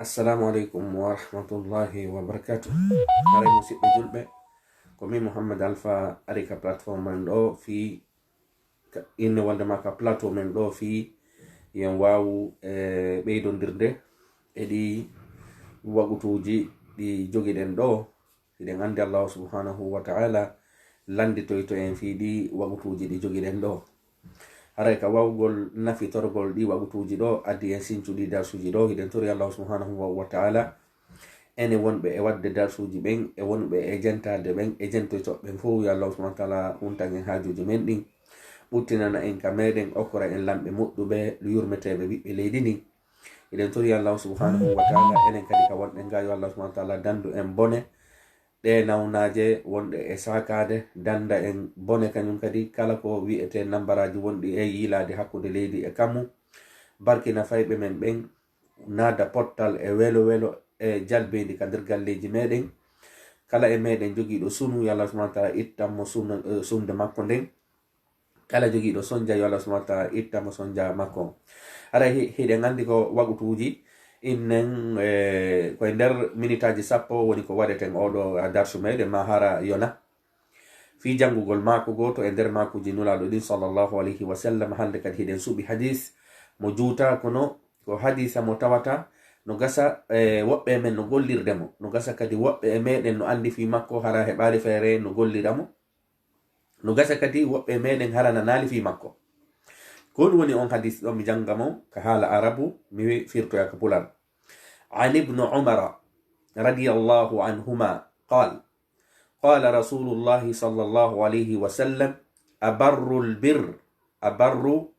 Assalamu alaikum wa rahmatullahi wa barakatuh. Hare musidɓe julɓe ko min Muhammad Alpha ari ka platform men ɗo fi inne wonde ma ka plateau men ɗo fi yen wawu ɓeydondirde e ɗi wagutuji ɗi jogiɗen ɗo hiɗen andi Allah subhanahu wa ta'ala landitoyto en fi ɗi wagutuji ɗi jogiɗen ɗo. Haray ka wawgol nafitorgol ɗi wagutuji ɗo addi en sincuɗi darsuji ɗo hiɗen tori Allah subhanahu wa ta'ala ene wonɓe e wadde darsuji ɓen e wonɓe e jentade ɓen e jentoytoɓɓen fo yo Allah subhanahu wa ta'ala huntan en hajuji men ɗin ɓuttinana en ka meɗen okkora en lamɓe moɗɗuɓe yurmeteɓe ɓiɓɓe leydi ni hiɗen tori Allah subhanahu wa ta'ala enen kadi ka wonɗen ga yo Allah subhanahu wa ta'ala dandu en bone ɗe nawnaje wonɗe e sakade danda en bone kañum kadi kala ko wi'ete nambaraji wonɗi e yilade hakkude leydi e kammu barkina fayɓe men ɓen nada pottal e welo welo e jalbedi ka nder galleji meɗen kala e meɗen jogiiɗo sunu yo Allah subhanahu wa ta'ala ittanmo sunde makko nden kala jogiiɗo sonja yo Allah subhanahu wa ta'ala ittanmo sonja makko. Hara hiɗen andi ko wagutuji innen koye nder minitaji 10 woni ko waɗeten oɗo darsu meɗen ma hara yona fi jangugol mako goto e nder makuji nulaɗo ɗin sallllahu alayhi wa sallam. hande kadi hiɗen suɓi hadis mo juuta kono ko hadisa mo tawata no gasa woɓɓe men no gollirdemo no gasa kadi woɓɓe e meɗen no andi fi makko hara heɓali feere no golliramo no gasa kadi woɓɓe meɗen hara na naali fi makko. kon woni on hadis ɗo mi jangamo ka haala arabu mi firtoya ka pular. an ibnu umara radiyallahu anhuma qal qala rasulullahi sallallahu alayhi wa sallam abarru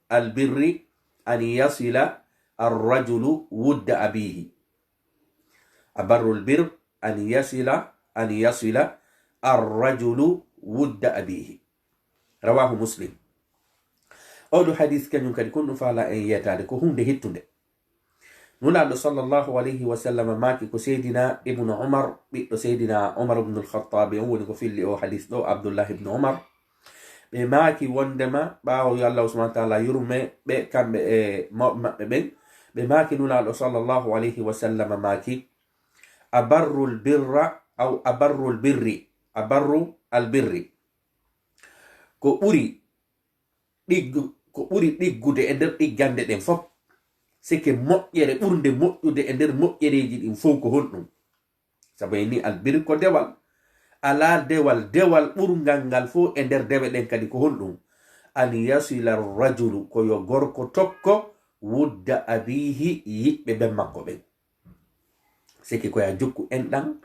albirri an yasila arrajulu wudda abihi. abarru albir an yasila arrajulu wudda abihi. rawahu muslim. oɗo hadis kañum kadi kon ɗum faala en yetade ko hunde hittude. nulaɗo sallllahu alayhi wa sallam maki ko seydina ibnu umar ɓiɗɗo seydina umar ibnu al-khattabi on woni ko filli o hadis ɗo abdullah ibnu umar ɓe maki wondema ɓawo yo Allah subhanahu wa ta'ala yurme ɓe kamɓe e mawɓe maɓɓe ɓen ɓe maki nulaɗo sallllahu alayhi wa sallam maki abarru albirri ko ɓuri ɗiggude e nder ɗiggande ɗen fof sike moƴƴere ɓurde moƴƴude e nder moƴƴereji ɗin fof ko honɗum. sabu en ni albir ko dewal ala dewal ɓurgal ngal fof e nder dewe ɗen kadi ko honɗum an yasila rajulu ko yo gorko tokko wudda abihi yiɓɓe ɓen makko ɓen sike koya jokku en ɗan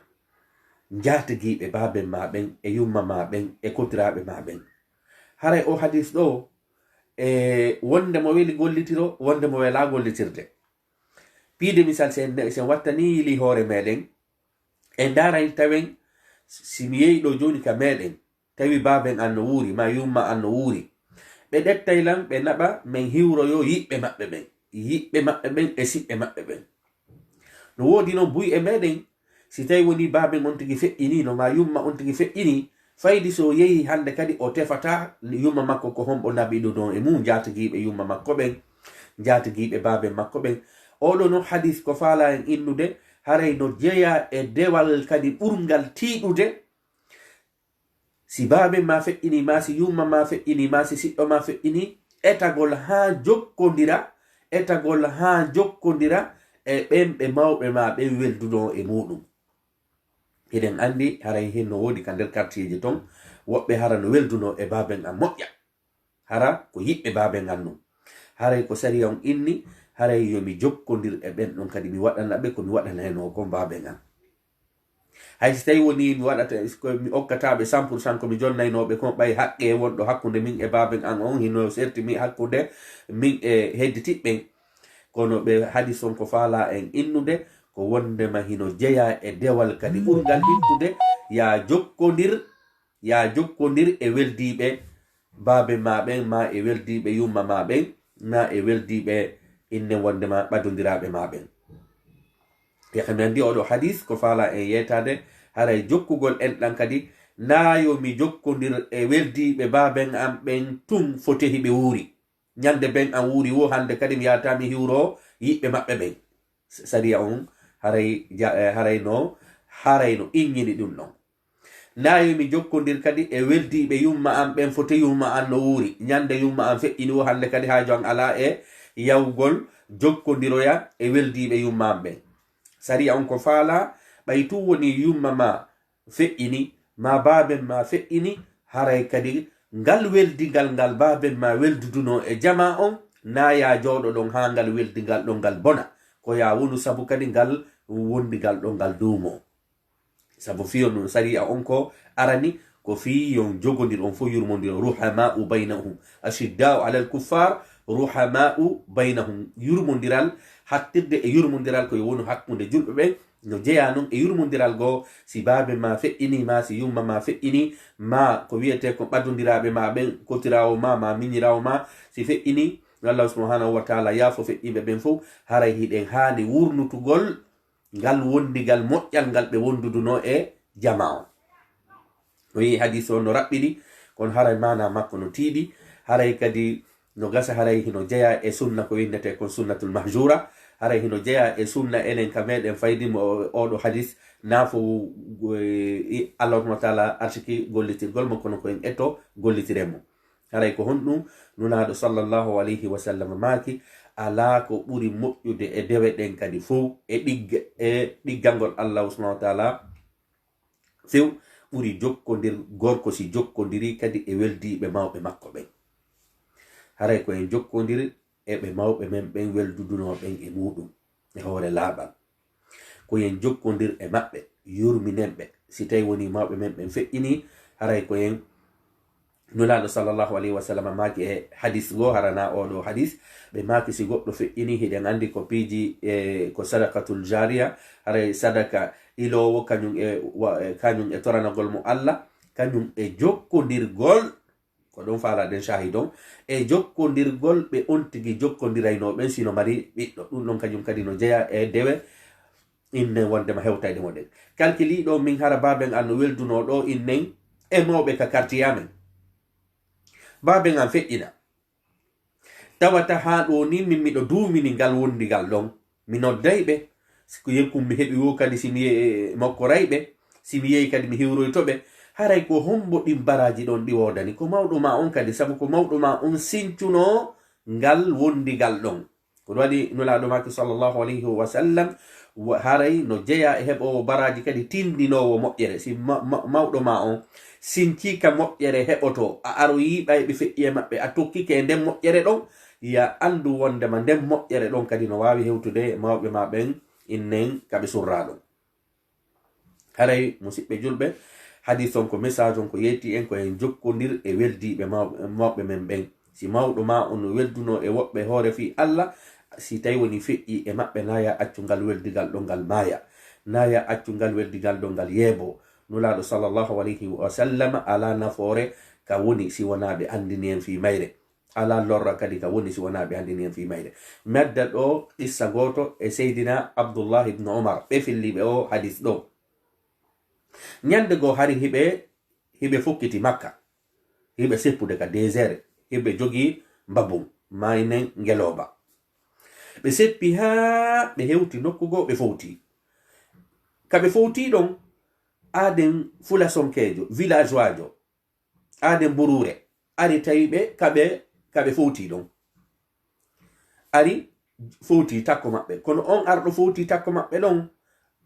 jatigiɓe baben ma ɓen e yumma ma ɓen e kotiraɓe ma ɓen. haray o hadis ɗo wonde mo weli gollitiro wonde mo wela gollitirde. piide misal sen wattani yili hoore meɗen e daray tawen simi yehi ɗo joni ka meɗen tawi baben an no wuuri ma yumma an no wuuri ɓe ɗettay lan ɓe naɓa min hiwroyo yiɓɓe maɓɓe ɓen e siɓɓe maɓɓe ɓen. no woodi noon buy e meɗen si tawi woni baben on tigi feƴƴini no ma yumma on tigi feƴƴini faydi so yehi hande kadi o tefata yumma makko ko homɓo naɓiɗo ɗon e mum jatigiɓe yumma makko ɓen jatigiɓe baben makko ɓen. oɗo no hadis ko faala en innude haray no jeeya e dewal kadi ɓurgal tiiɗude si baben ma feƴƴini ma si yumma ma feƴƴini ma si siɗɗo ma feƴƴini etagol ha jokkodira e ɓen ɓe mawɓe ma ɓen welduɗo e muɗum. eɗen andi haray hen no woodi ka nder quartieji ton woɓɓe hara no welduno e baben an moƴƴa hara ko yiɓɓe baben an num. haray ko sariya on inni haray yomi jokkodir e ɓen ɗon kadi mi waɗana ɓe komi waɗana heno kon baben an. hay so tawi woni mi waɗata mi okkataɓe 100% komi jonnaynoɓe kon ɓay haqqe wonɗo hakkude min e baben an on hino sertimi hakkude min e hedditiɓɓen. kono ɓe hadis on ko faala en innude ko wondema hino jeeya e dewal kadi ɓurgal hittude ya jokkodir e weldiɓe babe ma ɓen ma e weldiɓe yumma ma ɓen ma e weldiɓe inne wondema ɓadodiraɓe ma ɓen. yakami andi oɗo hadis ko faala en yetade haray jokkugol en ɗan kadi nayo mi jokkodir e weldiɓe baben am ɓen tun fotehi ɓe wuuri ñande ben an wuuri wo hande kadi mi yatami hiwro yiɓɓe maɓɓe ɓen. sariya on haray no ingini ɗum ɗon. Nayi mi jokkodir kadi e weldiɓe yumma am ɓen fote yumma an no wuri nyande yumma am feƴƴini o hande kadi hajo an ala e yawgol jokkodiroya e weldiɓe yumma am ɓen. Sariya on ko faala ɓay tu woni yumma ma feƴƴini ma baben ma feƴƴini haray kadi ngal weldigal ngal baben ma welduduno e jama on naya jooɗo ɗon ha ngal weldigal ɗon ngal bona ko ya wonu sabu kadi ngal wondigal ɗon ngal duumo. Sabu fiyon ɗum sariya on ko arani ko fi yon jogodir on fo yurmodir ruhama'u bainahum ashidda'u ala al-kuffar ruhama'u bainahum yurmodiral hattirde e yurmodiral koye wonu hakkunde julɓe ɓen no jeeya noon e yurmodiral goo si baabe ma feƴƴini ma si yumma ma feƴƴini ma ko wiyete ko ɓaddodiraɓe ma ɓen kotirawo ma miñirawo ma si feƴƴini Allah subhanahu wa ta'ala yaafo feƴƴiɓe ɓen fof haray hiɗen haani wurnutugol ngal wondigal moƴƴal ngal ɓe wonduduno e jama on. No yi hadis o no raɓɓiɗi kono haray mana makko no tiiɗi haray kadi no gasa haray hino jeeya e sunna ko windete kon sunnatul mahjura haray hino jeeya e sunna enen ka meɗen faydimo oɗo hadis naafo Allah subhanahu wa ta'ala arsiki gollitirgol mo kono ko en etto gollitiremo. Haray ko honɗum nunaɗo sallallahu alayhi wa sallam maaki ala ko ɓuri moƴƴude e dewe ɗen kadi fof e ɗiggalngol Allah subhanahu wa ta'ala few ɓuri jokkodir gorko si jokkodiri kadi e weldiɓe mawɓe makko ɓen. Haray ko en jokkodir e ɓe mawɓe men ɓen welduduno ɓen e muɗum e hoore laaɓal ko en jokkodir e maɓɓe yurminen ɓe si tawi woni mawɓe men ɓen feƴƴini haray ko en nulaɗo sallallahu alayhi wa sallam maaki e hadis go harana oɗo hadis ɓe maaki si goɗɗo feƴƴini hiɗen andi ko piiji ko sadakatul jariya haray sadaka ilowo kañum e toranagol mo Allah kañum e jokkodirgol ko ɗon faalaɗen shahidon e jokkodirgol ɓe on tigi jokkodiraynoɓen sino mari ɓiɗɗo ɗum ɗon kañum kadi no jeeya e dewe innen wondema hewtayde moɗen kalkiliɗo min hara baben an no welduno ɗo innen e mawɓe ka kartiyamen baben an feƴƴina tawata ha ɗo ni min miɗo duumini ngal wondigal ɗon mi noddayɓe ko yekkum mi heɓi wo kadi simi mokkorayɓe simi yehi kadi mi hiwroytoɓe haray ko hombo ɗin baraji ɗon ɗi wodani ko mawɗo ma on kadi sabu ko mawɗo ma on sincuno ngal wondigal ɗon ko ɗum waɗi nulaɗo maki sallllahu alayhi wa sallam haray no jeeya e heɓowo baraji kadi tindinowo moƴƴere si mawɗo ma on sinkika moƴƴere heɓoto a aro yiɓayɓe feƴƴi e maɓɓe a tokkike e nden moƴƴere ɗon ya andu wondema nden moƴƴere ɗon kadi no wawi hewtude mawɓe ma ɓen innen kaɓe surraɗon. Haray musidɓe julɓe hadis on ko message on ko yetti en ko en jokkodir e weldiɓe mawɓe men ɓen si mawɗo ma on welduno e woɓɓe hoore fi Allah si tawi woni feƴƴi e maɓɓe naya accungal weldigal ɗon ngal maaya naya accungal weldigal ɗon ngal yeebo nulaɗo sallllahu alayhi wa sallam ala nafoore ka woni si wonaɓe andini en fi mayre ala lorra kadi ka woni si wonaɓe andini en fi mayre. Medda ɗo qissa goto e seydina Abdullah ibn Umar ɓe filliɓe o hadis ɗo ñande go hari hiɓe fukkiti Makka hiɓe seppude ka désert hiɓe jogi mbabum maynen ngeloba ɓe seppi ha ɓe hewti nokkugo ɓe fowti kaɓe fowti ɗon aden fulasonkejo villageois jo aden burure ari tawiɓe kaɓe fowti ɗon ari fowti takko maɓɓe kono on arɗo fowti takko maɓɓe ɗon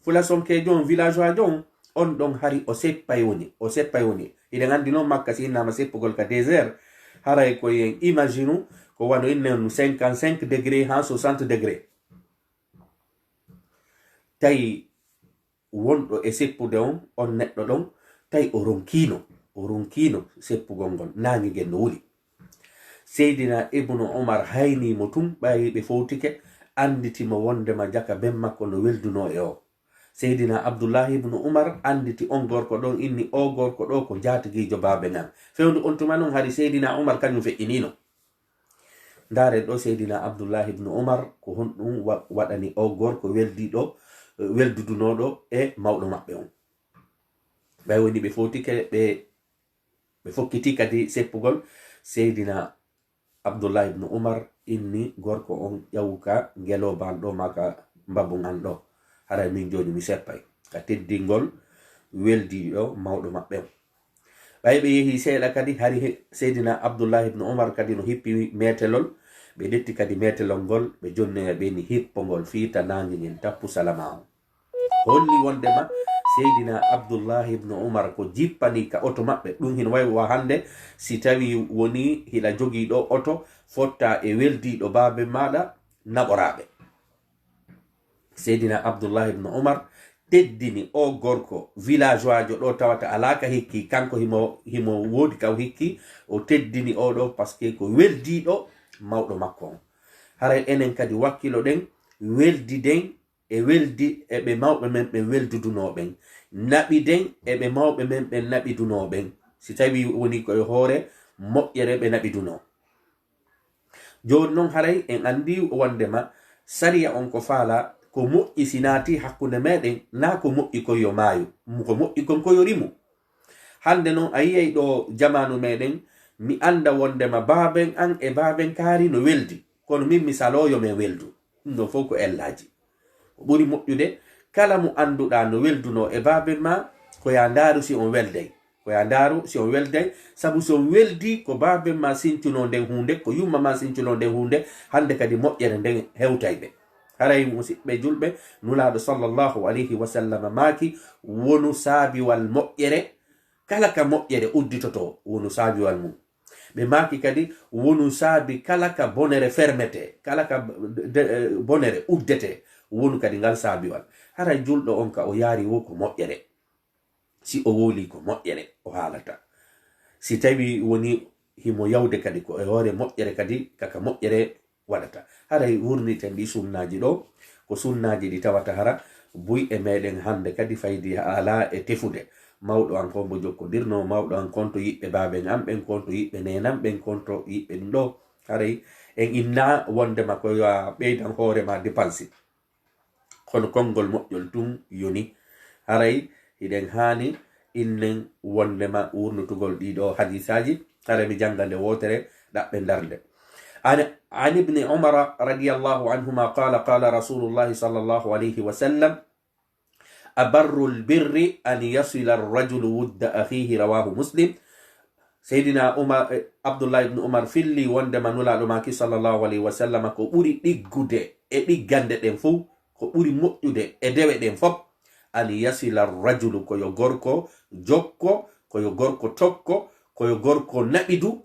fulasonkejo on villageois jon on ɗon hari o seppay woni iɗen andi noon Makka si innama seppugol ka désert haray koyen imagine ko wano innen 55 degré ha 60 degré tawi wonɗo e seppude on neɗɗo ɗon tawi o ronkino seppugol ngol nangi gen no wuli. Seydina Ibnu Umar haynimo tum ɓayi ɓe fowtike anditimo wondema jaka ben makko no welduno e o. Seydina Abdullahi ibnu Umar anditi on gorko ɗon inni o gorko ɗo ko jatigijo babe ngam fewdu on tuma noon hari Seydina Umar kañum feƴƴinino ndaren ɗo Seydina Abdullahi ibnu Umar ko honɗum waɗani o gorko weldudunoɗo e mawɗo maɓɓe on ɓay woni ɓe fowtike ɓe fokkiti kadi seppugol Seydina Abdullahi ibnu Umar inni gorko on ƴawuka ngeloban ɗo maka mbabu ngan ɗo hara min joni mi seppay ka teddingol weldi ɗo mawɗo maɓɓe o. ɓay ɓe yehi seeɗa kadi hari seydina abdoullah ibne umar kadi no hippi metelol, ɓe detti kadi metelol ngol ɓe jonnoya ɓeni hippogol fiita nangue ngel tappu salama o. holli wondema seydina abdoullah ibne umar ko jippani ka oto maɓɓe ɗum hin way wa hande si tawi woni hiɗa jogiiɗo oto fotta e weldiɗo babe maɗa naɓoraɓe. seydina abdoullah ibne umar teddini o gorko villageois ɗo tawata alaka hikki kanko himo wodi kaw hikki, o teddini oɗo par ce que ko weldiɗo mawɗo makko on. haray enen kadi wakkilo ɗen weldi den e weldi eɓe mawɓe men ɓe weldudunoɓen, naɓi den eɓe mawɓe men ɓe naɓidunoɓen, si tawi woni koye hoore moƴƴere ɓe naɓiduno. joni noon haray en andi wondema sariya on ko faala ko moƴƴi sinati hakkunde meɗen na ko moƴƴi koyo maayo, ko moƴƴi kon koyo rimu. hande noon a yiyay ɗo jamanu meɗen mi anda wondema baben an e baben kaari no weldi, kono min misaloyo men weldu, ɗum ɗon fof ko ellaji. ko ɓuri moƴƴude kala mo anduɗa no welduno e baben ma ko ya ndaru si on welday, ko ya ndaru si on welday, sabu so weldi ko baben ma sincuno nden hunde, ko yumma ma sincuno nden hunde, hande kadi moƴƴere nden hewtayɓe. haray musidɓe julɓe, nulaɗo sallllahu alayhi wa sallam maaki wonu saabiwal moƴƴere, kala ka moƴƴere udditoto wonu saabiwal mum. ɓe maaki kadi wonu saabi kala ka bonere fermete, kala ka bonere uddete wonu kadi ngal saabiwal. haray julɗo on ka o yaari wo ko moƴƴere, si o woli ko moƴƴere o haalata, si tawi woni himo yawde kadi ko e hoore moƴƴere kadi kaka moƴƴere waɗata. haray wurniten ɗi sunnaji ɗo ko sunnaji ɗi tawata hara buy e meɗen hande kadi faydi ala e tefude. mawɗo an kon mo jokkodirno, mawɗo an konto yiɓɓe baben an ɓen, konto yiɓɓe nenan ɓen, konto yiɓɓe ɗum ɗo. haray en inna wondema ko yo ɓeydan hoorema dépense, kono konngol moƴƴol tum yoni. haray hiɗen hani innen wondema wurnutugol ɗiɗo hadisaji. haray mi janga nde wotere ɗaɓɓe darde. عن ابن عمر رضي الله عنهما قال قال رسول الله صلى الله عليه وسلم أبر البر أن يصل الرجل ود أخيه رواه مسلم. سيدنا عبد الله بن عمر فيلي وندما نولا ماكي صلى الله عليه وسلم ko ɓuri ɗiggude e ɗiggande ɗen fof, ko ɓuri moƴƴude e dewe ɗen fof, an yasila rajulu koyo gorko jokko, koyo gorko tokko, koyo gorko naɓidu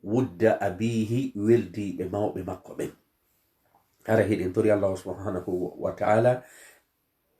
wudda abihi weldiɓe mawɓe makko ɓen. hara hiɗen tori allahu subhanahu wa ta'ala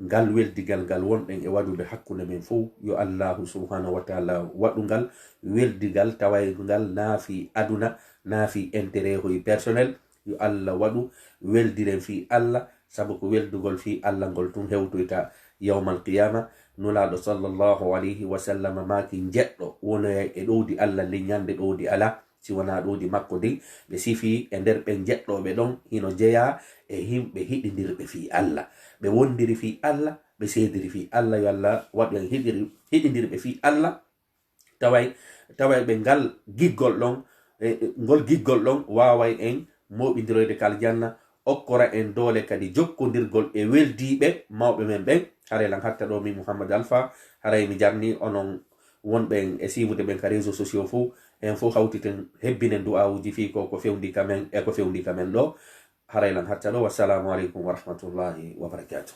ngal weldigal ngal wonɗen e waɗude hakkunde men fof, yo allahu subhanahu wa ta'ala waɗungal weldigal taway ngal naafi aduna, naafi intérêt hoy personnel, yo allah waɗu weldiren fi allah, sabu ko weldugol fi allah ngol tun hewtoyta yawmal qiyama. nulaɗo sallllahu alayhi wa sallam maaki jeɗɗo wonoya e ɗowdi allah liñande ɗowdi ala, si wona ɗowdi makko de ɓe sifi e nder ɓe jeɗɗoɓe ɗon hino jeeya e himɓe hiɗidirɓe fi allah, ɓe wondiri fi allah, ɓe seediri fi allah. yo allah waɗu en hiɗidirɓe fi allah, taway ɓe ngal giggol ɗon ngol giggol ɗon waway en moɓidiroyde kal janna, okkora en doole kadi jokkodirgol e weldiɓe mawɓe men ɓen. haray lan hatta ɗo min Mouhammad Alpha, haray mi jarni onon wonɓen e sivude ɓen ka réseaux sociaux fo, en fof hawtiten hebbinen du'awuji fi ko fewndi kamen e ko fewndi kamen ɗo. haray lan hatta ɗo, wassalamu aleykum wa rahmatullahi wa barakatuh.